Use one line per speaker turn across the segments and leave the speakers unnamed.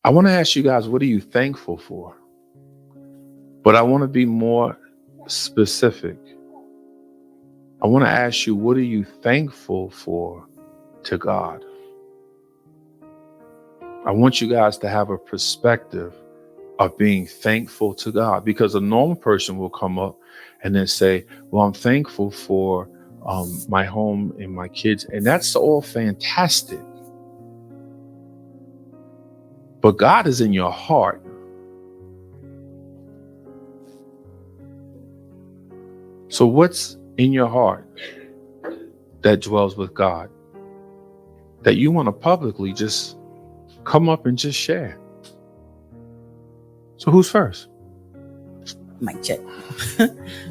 I want to ask you guys, what are you thankful for? But I want to be more specific. I want to ask you, what are you thankful for to God? I want you guys to have a perspective of being thankful to God, because a normal person will come up and then say, well, I'm thankful for my home and my kids. And that's all fantastic. But God is in your heart. So what's in your heart that dwells with God that you want to publicly just come up and just share? So who's first?
Mic check.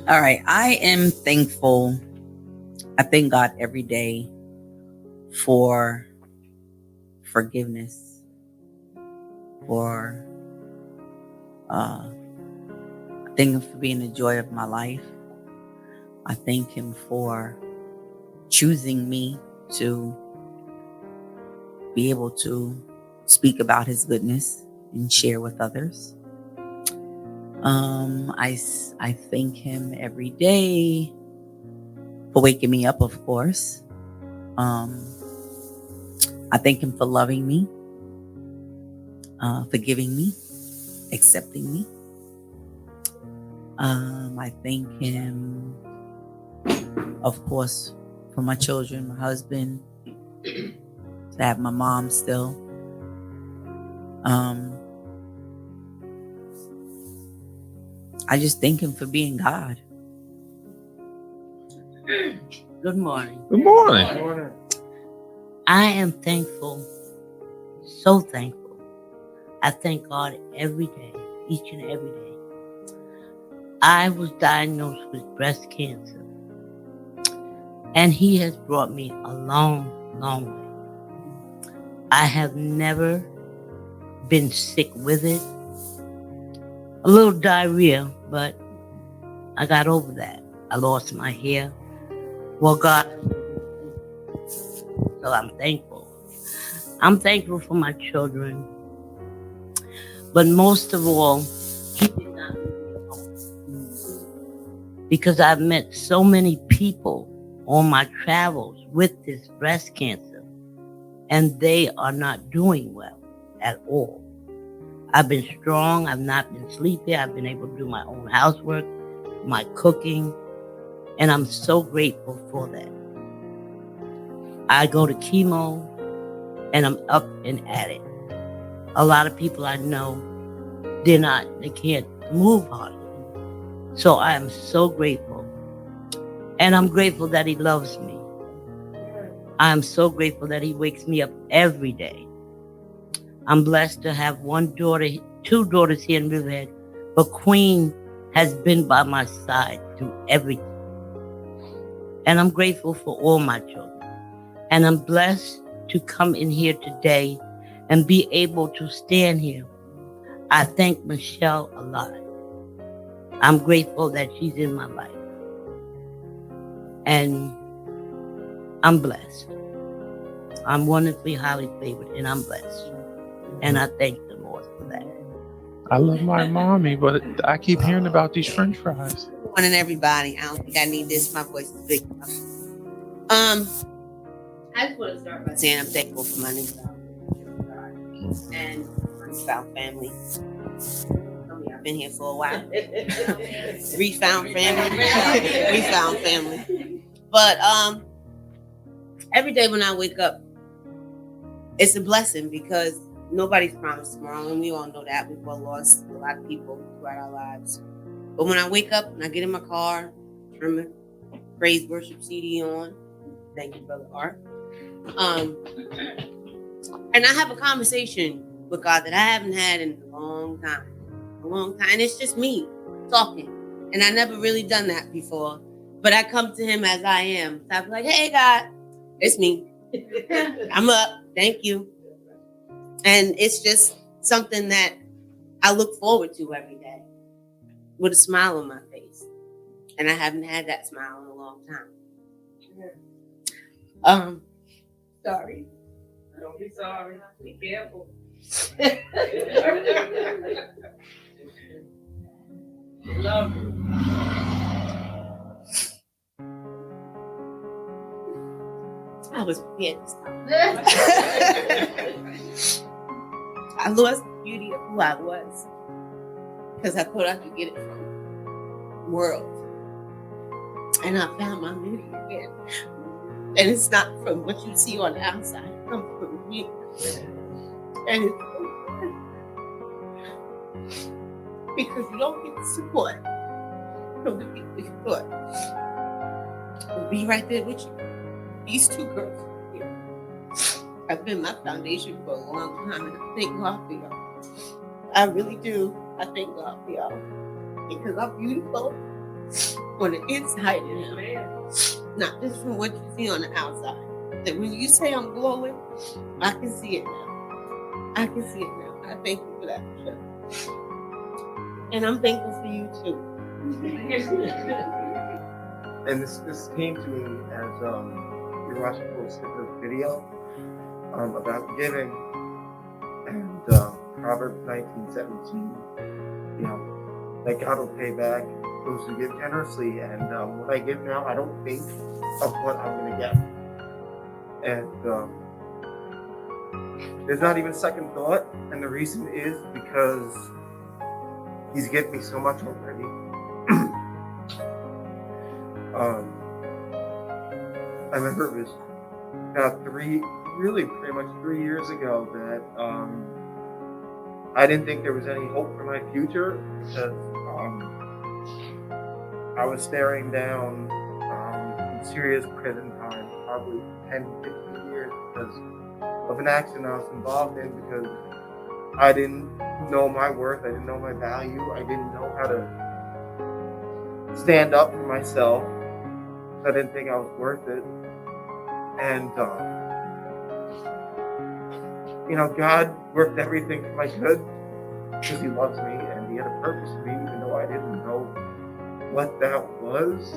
All right. I am thankful. I thank God every day for forgiveness, for I thank Him for being the joy of my life. I thank Him for choosing me to be able to speak about His goodness and share with others. I thank Him every day for waking me up, of course. I thank Him for loving me, forgiving me, accepting me. I thank Him, of course, for my children, my husband, to have my mom still. I just thank Him for being God.
Good morning.
Good morning.
I am thankful, so thankful. I thank God every day, each and every day. I was diagnosed with breast cancer, and He has brought me a long, long way. I have never been sick with it. A little diarrhea, but I got over that. I lost my hair. Well, God, so I'm thankful. I'm thankful for my children. But most of all, He did not leave me alone. Because I've met so many people on my travels with this breast cancer, and they are not doing well at all. I've been strong. I've not been sleepy. I've been able to do my own housework, my cooking, and I'm so grateful for that. I go to chemo, and I'm up and at it. A lot of people I know, they can't move hardly. So I am so grateful. And I'm grateful that He loves me. I'm so grateful that He wakes me up every day. I'm blessed to have two daughters here in Riverhead, but Queen has been by my side through everything. And I'm grateful for all my children. And I'm blessed to come in here today and be able to stand here. I thank Michelle a lot. I'm grateful that she's in my life. And I'm blessed. I'm wonderfully highly favored, and I'm blessed. And I thank the Lord for that.
I love my mommy, but I keep hearing about these French fries.
Good morning, everybody. I don't think I need this. My voice is big enough. I just want to start by saying I'm thankful for my newfound and my newfound family. I've been here for a while. Refound family. But every day when I wake up, it's a blessing because nobody's promised tomorrow, and we all know that. We've all lost a lot of people throughout our lives. But when I wake up and I get in my car, turn my praise worship CD on, thank you, Brother Art. And I have a conversation with God that I haven't had in a long time. And it's just me talking. And I never really done that before. But I come to Him as I am. So I'm like, hey, God, it's me. I'm up. Thank you. And it's just something that I look forward to every day with a smile on my face. And I haven't had that smile in a long time. Sorry.
Don't be sorry. Be careful.
Love you. I was prepared to stop. I lost the beauty of who I was because I thought I could get it from the world. And I found my beauty again. And it's not from what you see on the outside, it comes from me. And it's because you don't get the support from the people you thought would be right there with you. These two girls here have been my foundation for a long time, and I thank God for y'all. I really do. I thank God for y'all because I'm beautiful on the inside and out, not just from what you see on the outside. That when you say I'm glowing, I can see it now. I can see it now. I thank you for that, Michelle. And I'm thankful for you too.
And this came to me as we were watching a little snippet of the video about giving, and Proverbs 19:17. You know, that God will pay back those who give generously. And what I give now, I don't think of what I'm going to get. And there's not even second thought. And the reason is because He's given me so much already. I remember it was about pretty much 3 years ago that I didn't think there was any hope for my future because I was staring down some serious prison time, probably 10, 15 years because of an accident I was involved in, because I didn't know my worth, I didn't know my value, I didn't know how to stand up for myself. I didn't think I was worth it. And God worked everything for my good because He loves me and He had a purpose for me, even though I didn't know what that was.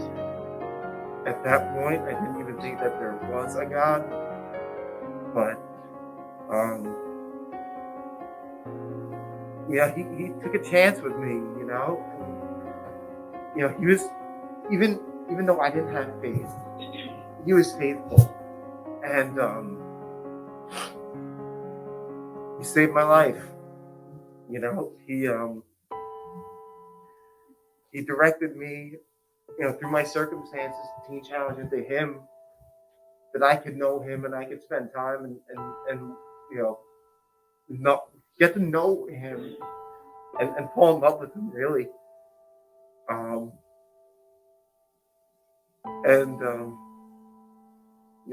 At that point, I didn't even think that there was a God. But he took a chance with me, And, He was, even though I didn't have faith, He was faithful. And He saved my life. He directed me, through my circumstances, Teen Challenge, into Him, that I could know Him and I could spend time and get to know Him and fall in love with Him, really.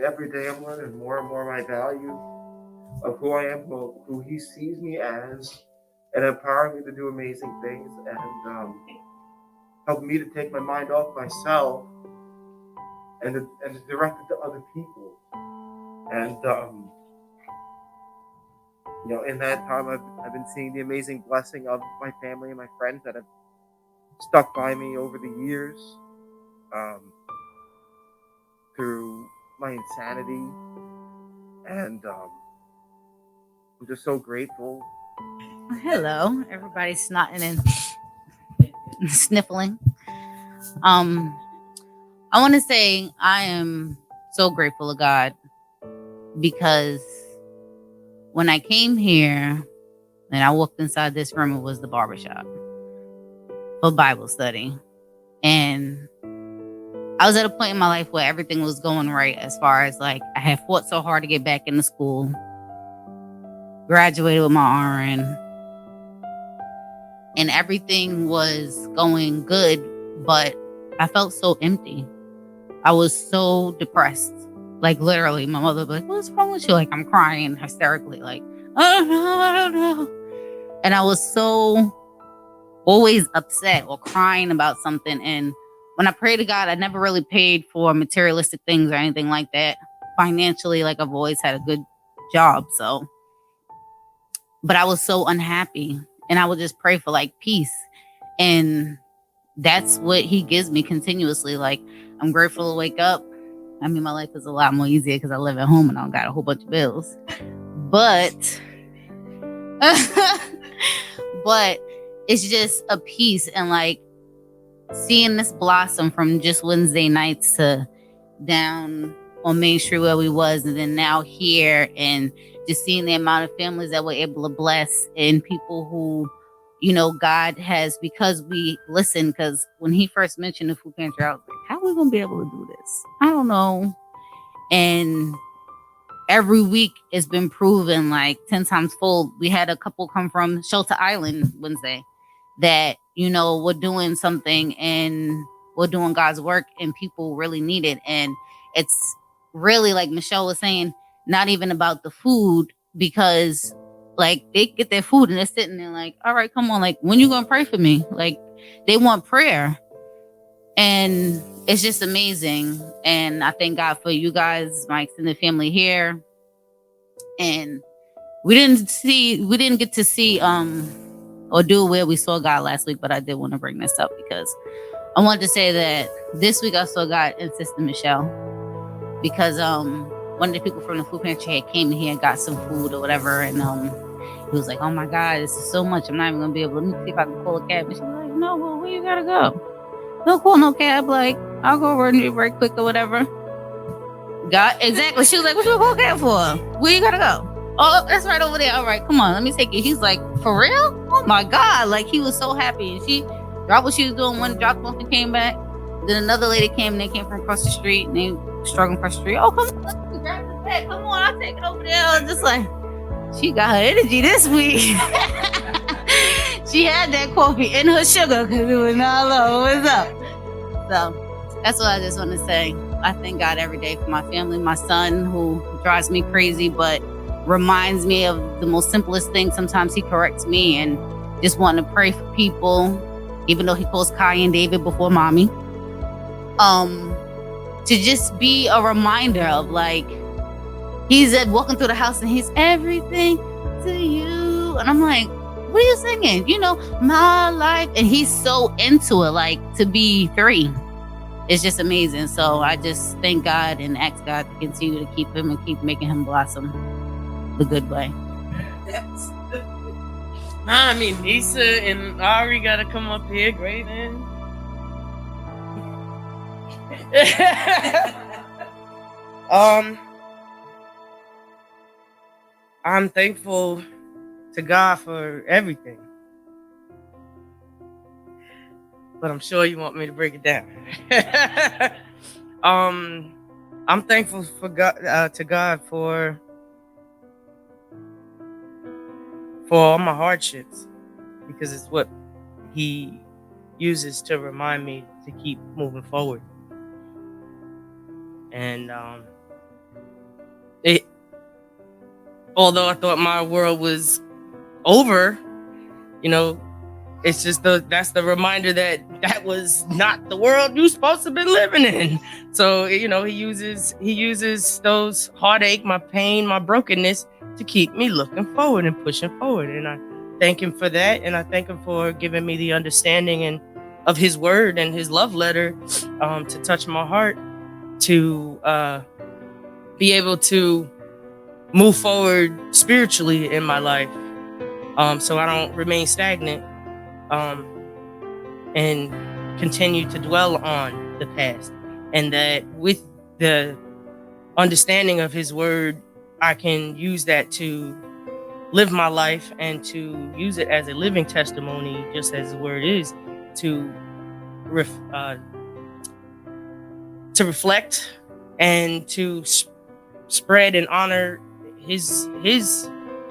Every day I'm learning more and more my value of who I am, who He sees me as, and empowering me to do amazing things, and helping me to take my mind off myself and to direct it to other people. And in that time, I've been seeing the amazing blessing of my family and my friends that have stuck by me over the years, through my insanity, and I'm just so grateful.
Hello, everybody snotting and sniffling. I want to say I am so grateful to God because when I came here and I walked inside this room, it was the barbershop for Bible study. And I was at a point in my life where everything was going right, as far as I had fought so hard to get back into school, graduated with my RN, and everything was going good, but I felt so empty. I was so depressed. Literally, my mother would be like, "What's wrong with you?" I'm crying hysterically, I don't know. And I was so always upset or crying about something. And when I prayed to God, I never really paid for materialistic things or anything like that. Financially, I've always had a good job. But I was so unhappy, and I would just pray for peace. And that's what He gives me continuously. I'm grateful to wake up. I mean, my life is a lot more easier because I live at home and I don't got a whole bunch of bills. But But it's just a piece, and like seeing this blossom from just Wednesday nights to down on Main Street where we was, and then now here, and just seeing the amount of families that we're able to bless, and people who, you know, God has, because we listen. Because when he first mentioned the food pantry, I was like, how are we gonna be able to do this? I don't know. And every week it's been proven like 10 times fold. We had a couple come from Shelter Island Wednesday that, you know, we're doing something and we're doing God's work, and people really need it. And it's really, like Michelle was saying, not even about the food, because like they get their food and they're sitting there like, all right, come on, like, when you gonna pray for me? Like, they want prayer. And it's just amazing. And I thank God for you guys, my extended family here. And we didn't get to see or do where we saw God last week, but I did want to bring this up because I wanted to say that this week I saw God in Sister Michelle, because one of the people from the food pantry had came in here and got some food or whatever, and he was like, oh my God, this is so much, I'm not even gonna be able to, let me see if I can call a cab. And she was like, no, well, where you gotta go? Don't call no cab, like, I'll go over and do it right quick or whatever. God, exactly. She was like, what you call a cab for? Where you gotta go? Oh, that's right over there. All right, come on, let me take you. He's like, for real? Oh my God. Like, he was so happy. And she dropped what she was doing, one dropped off and came back. Then another lady came, and they came from across the street, and they struggling across the street. Oh, come on, grab this bag. Come on, I'll take it over there. I was just like, she got her energy this week. She had that coffee in her sugar because it was not low. What's up? So that's what I just want to say. I thank God every day for my family, my son, who drives me crazy, but reminds me of the most simplest thing. Sometimes he corrects me, and just wanting to pray for people, even though he calls Kai and David before mommy. To just be a reminder of, like, he's walking through the house and he's everything to you. And I'm like, what are you singing? You know, my life. And he's so into it, like, to be 3. It's just amazing. So I just thank God and ask God to continue to keep him and keep making him blossom the good way.
Nah, I mean, Nisa and Ari gotta come up here, great, man. I'm thankful to God for everything, but I'm sure you want me to break it down. I'm thankful for God, to God for all my hardships, because it's what He uses to remind me to keep moving forward. And although I thought my world was over, you know, it's just that's the reminder that was not the world you're supposed to be living in. So, you know, he uses those heartache, my pain, my brokenness to keep me looking forward and pushing forward. And I thank him for that. And I thank him for giving me the understanding and of his word and his love letter to touch my heart, to be able to move forward spiritually in my life, so I don't remain stagnant and continue to dwell on the past. And that with the understanding of his word, I can use that to live my life and to use it as a living testimony, just as the word is, to reflect and to spread and honor his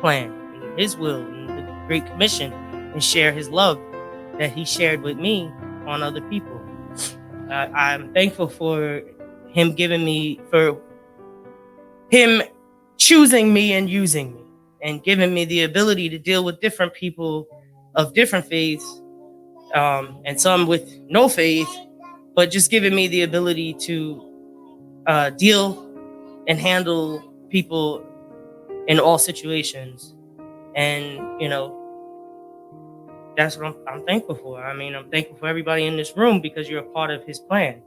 plan and his will and the Great Commission, and share his love that he shared with me on other people. I'm thankful for him choosing me and using me, and giving me the ability to deal with different people of different faiths, and some with no faith, but just giving me the ability to deal and handle people in all situations. And, you know, that's what I'm thankful for. I mean, I'm thankful for everybody in this room, because you're a part of his plan.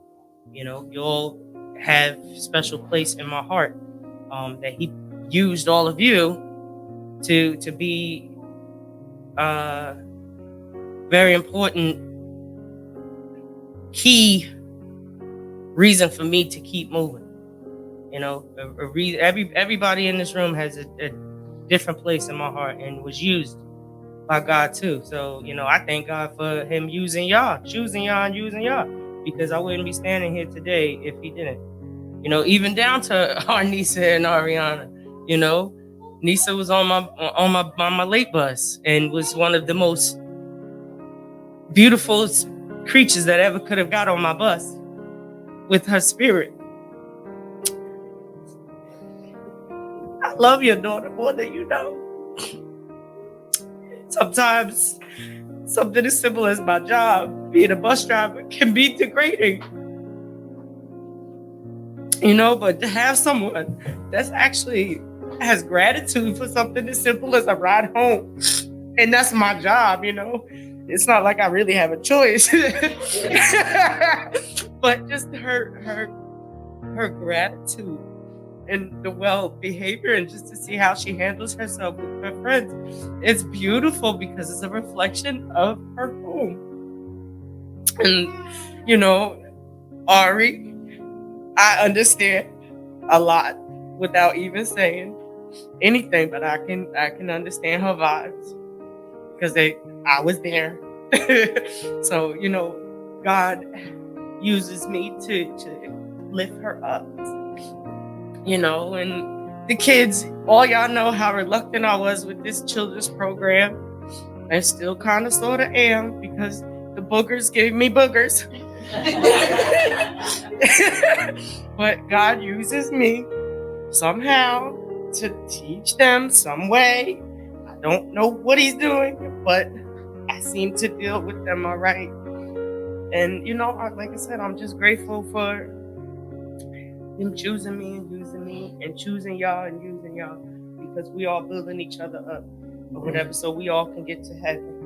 You know, you all have a special place in my heart, that he used all of you to be very important key reason for me to keep moving. You know, everybody in this room has a different place in my heart and was used by God too. So, you know, I thank God for him using y'all, choosing y'all and using y'all, because I wouldn't be standing here today if he didn't. You know, even down to our Nisa and Ariana. You know, Nisa was on my late bus and was one of the most beautiful creatures that ever could have got on my bus with her spirit. I love your daughter more than you know. Sometimes something as simple as my job, being a bus driver, can be degrading. You know, but to have someone that's actually has gratitude for something as simple as a ride home, and that's my job, you know. It's not like I really have a choice. But just her gratitude and the well behavior, and just to see how she handles herself with her friends, it's beautiful because it's a reflection of her home. And you know, Ari, I understand a lot without even saying anything, but I can understand her vibes because I was there. So, you know, God uses me to lift her up. You know, and the kids, all y'all know how reluctant I was with this children's program. I still kind of sort of am, because the boogers gave me boogers. But God uses me somehow to teach them some way. I don't know what he's doing, but I seem to deal with them all right. And you know, like I said, I'm just grateful for him choosing me and using me and choosing y'all and using y'all, because we all building each other up or whatever, so we all can get to heaven.